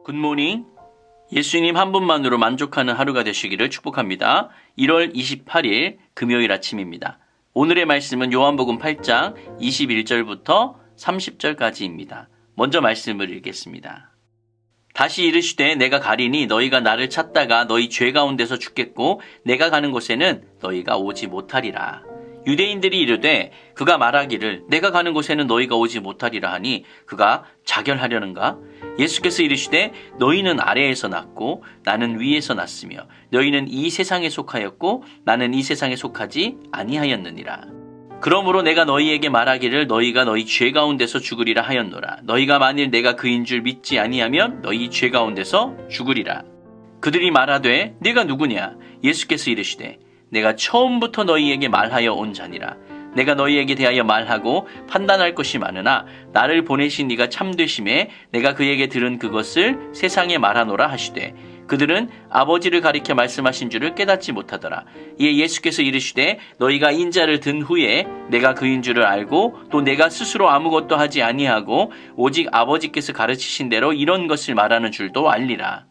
굿모닝. 예수님 한 분만으로 만족하는 하루가 되시기를 축복합니다. 1월 28일 금요일 아침입니다. 오늘의 말씀은 요한복음 8장 21절부터 30절까지입니다. 먼저 말씀을 읽겠습니다. 다시 이르시되 내가 가리니 너희가 나를 찾다가 너희 죄 가운데서 죽겠고 내가 가는 곳에는 너희가 오지 못하리라. 유대인들이 이르되 그가 말하기를 내가 가는 곳에는 너희가 오지 못하리라 하니 그가 자결하려는가? 예수께서 이르시되 너희는 아래에서 났고 나는 위에서 났으며 너희는 이 세상에 속하였고 나는 이 세상에 속하지 아니하였느니라. 그러므로 내가 너희에게 말하기를 너희가 너희 죄 가운데서 죽으리라 하였노라. 너희가 만일 내가 그인 줄 믿지 아니하면 너희 죄 가운데서 죽으리라. 그들이 말하되 네가 누구냐? 예수께서 이르시되 내가 처음부터 너희에게 말하여 온 자니라. 내가 너희에게 대하여 말하고 판단할 것이 많으나 나를 보내신 이가 참되심에 내가 그에게 들은 그것을 세상에 말하노라 하시되 그들은 아버지를 가리켜 말씀하신 줄을 깨닫지 못하더라. 이에 예수께서 이르시되 너희가 인자를 든 후에 내가 그인 줄을 알고 또 내가 스스로 아무것도 하지 아니하고 오직 아버지께서 가르치신 대로 이런 것을 말하는 줄도 알리라.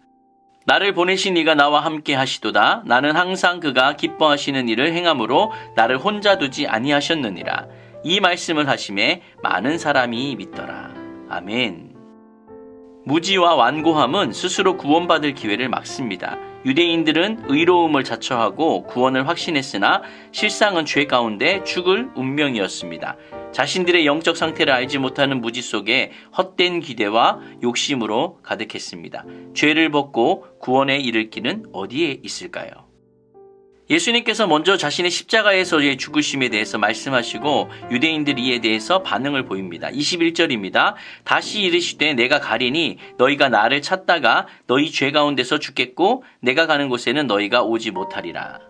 나를 보내신 이가 나와 함께 하시도다. 나는 항상 그가 기뻐하시는 일을 행함으로 나를 혼자 두지 아니하셨느니라. 이 말씀을 하심에 많은 사람이 믿더라. 아멘. 무지와 완고함은 스스로 구원받을 기회를 막습니다. 유대인들은 의로움을 자처하고 구원을 확신했으나 실상은 죄 가운데 죽을 운명이었습니다. 자신들의 영적 상태를 알지 못하는 무지 속에 헛된 기대와 욕심으로 가득했습니다. 죄를 벗고 구원에 이를 길은 어디에 있을까요? 예수님께서 먼저 자신의 십자가에서의 죽으심에 대해서 말씀하시고 유대인들이 이에 대해서 반응을 보입니다. 21절입니다. 다시 이르시되 내가 가리니 너희가 나를 찾다가 너희 죄 가운데서 죽겠고 내가 가는 곳에는 너희가 오지 못하리라.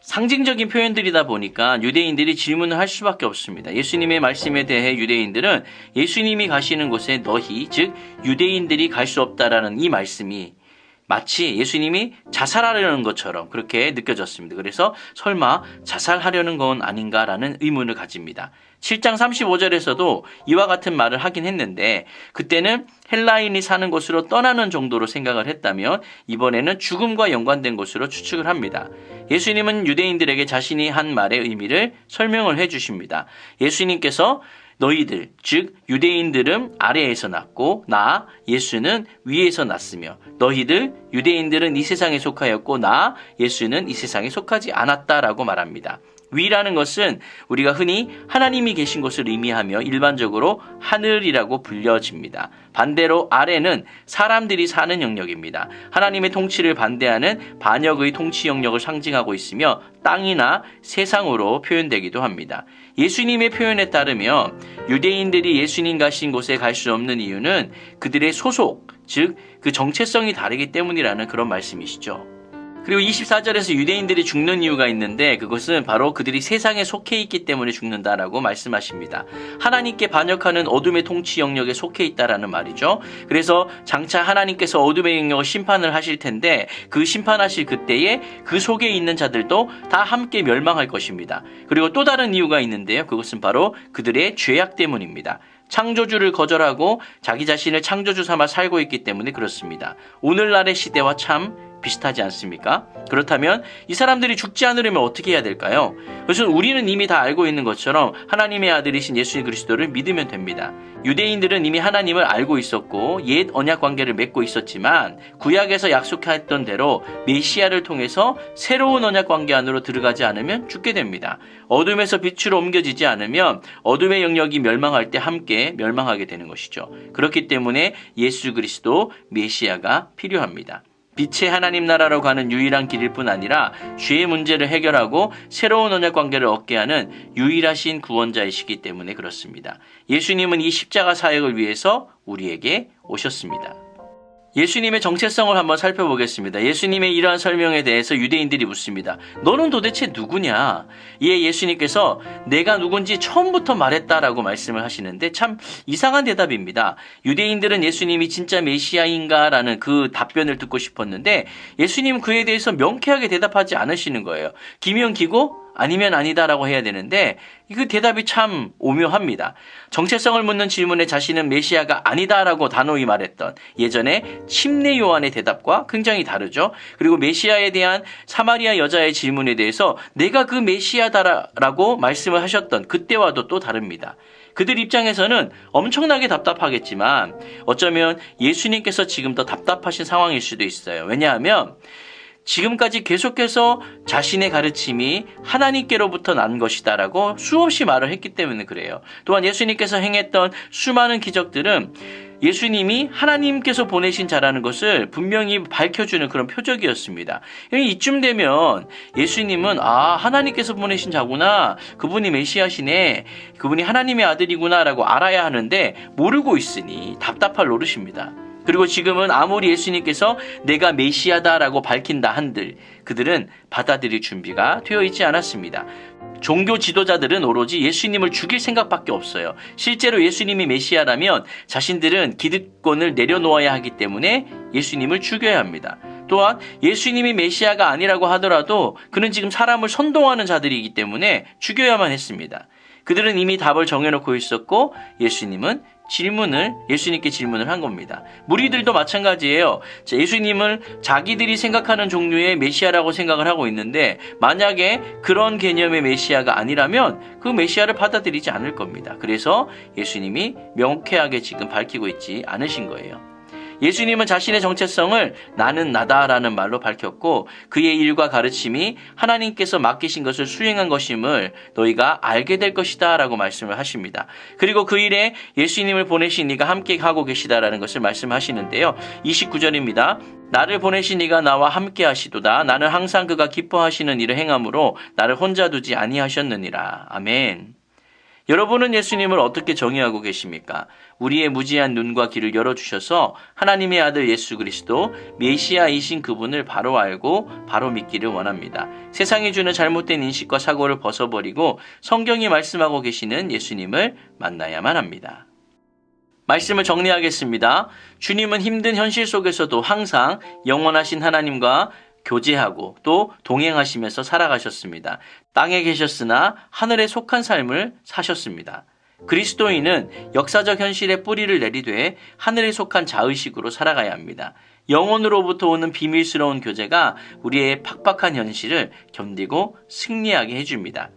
상징적인 표현들이다 보니까 유대인들이 질문을 할 수밖에 없습니다. 예수님의 말씀에 대해 유대인들은 예수님이 가시는 곳에 너희, 즉 유대인들이 갈 수 없다라는 이 말씀이 마치 예수님이 자살하려는 것처럼 그렇게 느껴졌습니다. 그래서 설마 자살하려는 건 아닌가라는 의문을 가집니다. 7장 35절에서도 이와 같은 말을 하긴 했는데 그때는 헬라인이 사는 곳으로 떠나는 정도로 생각을 했다면 이번에는 죽음과 연관된 것으로 추측을 합니다. 예수님은 유대인들에게 자신이 한 말의 의미를 설명을 해주십니다. 예수님께서 너희들, 즉 유대인들은 아래에서 났고 나, 예수는 위에서 났으며 너희들, 유대인들은 이 세상에 속하였고 나, 예수는 이 세상에 속하지 않았다라고 말합니다. 위라는 것은 우리가 흔히 하나님이 계신 곳을 의미하며 일반적으로 하늘이라고 불려집니다. 반대로 아래는 사람들이 사는 영역입니다. 하나님의 통치를 반대하는 반역의 통치 영역을 상징하고 있으며 땅이나 세상으로 표현되기도 합니다. 예수님의 표현에 따르면 유대인들이 예수님 가신 곳에 갈 수 없는 이유는 그들의 소속, 즉 그 정체성이 다르기 때문이라는 그런 말씀이시죠. 그리고 24절에서 유대인들이 죽는 이유가 있는데 그것은 바로 그들이 세상에 속해 있기 때문에 죽는다라고 말씀하십니다. 하나님께 반역하는 어둠의 통치 영역에 속해 있다라는 말이죠. 그래서 장차 하나님께서 어둠의 영역을 심판을 하실 텐데 그 심판하실 그때에 그 속에 있는 자들도 다 함께 멸망할 것입니다. 그리고 또 다른 이유가 있는데요. 그것은 바로 그들의 죄악 때문입니다. 창조주를 거절하고 자기 자신을 창조주 삼아 살고 있기 때문에 그렇습니다. 오늘날의 시대와 참 비슷하지 않습니까? 그렇다면 이 사람들이 죽지 않으려면 어떻게 해야 될까요? 그것은 우리는 이미 다 알고 있는 것처럼 하나님의 아들이신 예수 그리스도를 믿으면 됩니다. 유대인들은 이미 하나님을 알고 있었고 옛 언약 관계를 맺고 있었지만 구약에서 약속했던 대로 메시아를 통해서 새로운 언약 관계 안으로 들어가지 않으면 죽게 됩니다. 어둠에서 빛으로 옮겨지지 않으면 어둠의 영역이 멸망할 때 함께 멸망하게 되는 것이죠. 그렇기 때문에 예수 그리스도 메시아가 필요합니다. 빛의 하나님 나라로 가는 유일한 길일 뿐 아니라 죄의 문제를 해결하고 새로운 언약 관계를 얻게 하는 유일하신 구원자이시기 때문에 그렇습니다. 예수님은 이 십자가 사역을 위해서 우리에게 오셨습니다. 예수님의 정체성을 한번 살펴보겠습니다. 예수님의 이러한 설명에 대해서 유대인들이 묻습니다. 너는 도대체 누구냐? 이에 예수님께서 내가 누군지 처음부터 말했다라고 말씀을 하시는데 참 이상한 대답입니다. 유대인들은 예수님이 진짜 메시아인가라는 그 답변을 듣고 싶었는데 예수님은 그에 대해서 명쾌하게 대답하지 않으시는 거예요. 기면기고 아니면 아니다라고 해야 되는데 그 대답이 참 오묘합니다. 정체성을 묻는 질문에 자신은 메시아가 아니다라고 단호히 말했던 예전에 침례 요한의 대답과 굉장히 다르죠. 그리고 메시아에 대한 사마리아 여자의 질문에 대해서 내가 그 메시아다라고 말씀을 하셨던 그때와도 또 다릅니다. 그들 입장에서는 엄청나게 답답하겠지만 어쩌면 예수님께서 지금 더 답답하신 상황일 수도 있어요. 왜냐하면 지금까지 계속해서 자신의 가르침이 하나님께로부터 난 것이다라고 수없이 말을 했기 때문에 그래요. 또한 예수님께서 행했던 수많은 기적들은 예수님이 하나님께서 보내신 자라는 것을 분명히 밝혀주는 그런 표적이었습니다. 이쯤 되면 예수님은 하나님께서 보내신 자구나, 그분이 메시아시네, 그분이 하나님의 아들이구나 라고 알아야 하는데 모르고 있으니 답답할 노릇입니다. 그리고 지금은 아무리 예수님께서 내가 메시아다라고 밝힌다 한들 그들은 받아들일 준비가 되어 있지 않았습니다. 종교 지도자들은 오로지 예수님을 죽일 생각밖에 없어요. 실제로 예수님이 메시아라면 자신들은 기득권을 내려놓아야 하기 때문에 예수님을 죽여야 합니다. 또한 예수님이 메시아가 아니라고 하더라도 그는 지금 사람을 선동하는 자들이기 때문에 죽여야만 했습니다. 그들은 이미 답을 정해놓고 있었고 예수님께 질문을 한 겁니다. 무리들도 마찬가지예요. 예수님을 자기들이 생각하는 종류의 메시아라고 생각을 하고 있는데 만약에 그런 개념의 메시아가 아니라면 그 메시아를 받아들이지 않을 겁니다. 그래서 예수님이 명쾌하게 지금 밝히고 있지 않으신 거예요. 예수님은 자신의 정체성을 나는 나다라는 말로 밝혔고 그의 일과 가르침이 하나님께서 맡기신 것을 수행한 것임을 너희가 알게 될 것이다 라고 말씀을 하십니다. 그리고 그 일에 예수님을 보내신 이가 함께 하고 계시다라는 것을 말씀하시는데요. 29절입니다. 나를 보내신 이가 나와 함께 하시도다. 나는 항상 그가 기뻐하시는 일을 행함으로 나를 혼자 두지 아니하셨느니라. 아멘. 여러분은 예수님을 어떻게 정의하고 계십니까? 우리의 무지한 눈과 귀를 열어주셔서 하나님의 아들 예수 그리스도 메시아이신 그분을 바로 알고 바로 믿기를 원합니다. 세상이 주는 잘못된 인식과 사고를 벗어버리고 성경이 말씀하고 계시는 예수님을 만나야만 합니다. 말씀을 정리하겠습니다. 주님은 힘든 현실 속에서도 항상 영원하신 하나님과 교제하고 또 동행하시면서 살아가셨습니다. 땅에 계셨으나 하늘에 속한 삶을 사셨습니다. 그리스도인은 역사적 현실에 뿌리를 내리되 하늘에 속한 자의식으로 살아가야 합니다. 영혼으로부터 오는 비밀스러운 교제가 우리의 팍팍한 현실을 견디고 승리하게 해줍니다.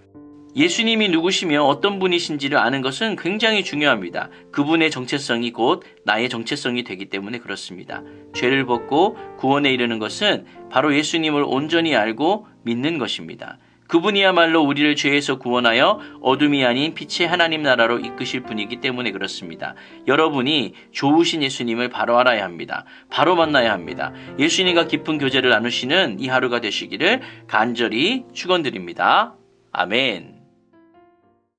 예수님이 누구시며 어떤 분이신지를 아는 것은 굉장히 중요합니다. 그분의 정체성이 곧 나의 정체성이 되기 때문에 그렇습니다. 죄를 벗고 구원에 이르는 것은 바로 예수님을 온전히 알고 믿는 것입니다. 그분이야말로 우리를 죄에서 구원하여 어둠이 아닌 빛의 하나님 나라로 이끄실 분이기 때문에 그렇습니다. 여러분이 좋으신 예수님을 바로 알아야 합니다. 바로 만나야 합니다. 예수님과 깊은 교제를 나누시는 이 하루가 되시기를 간절히 축원드립니다. 아멘.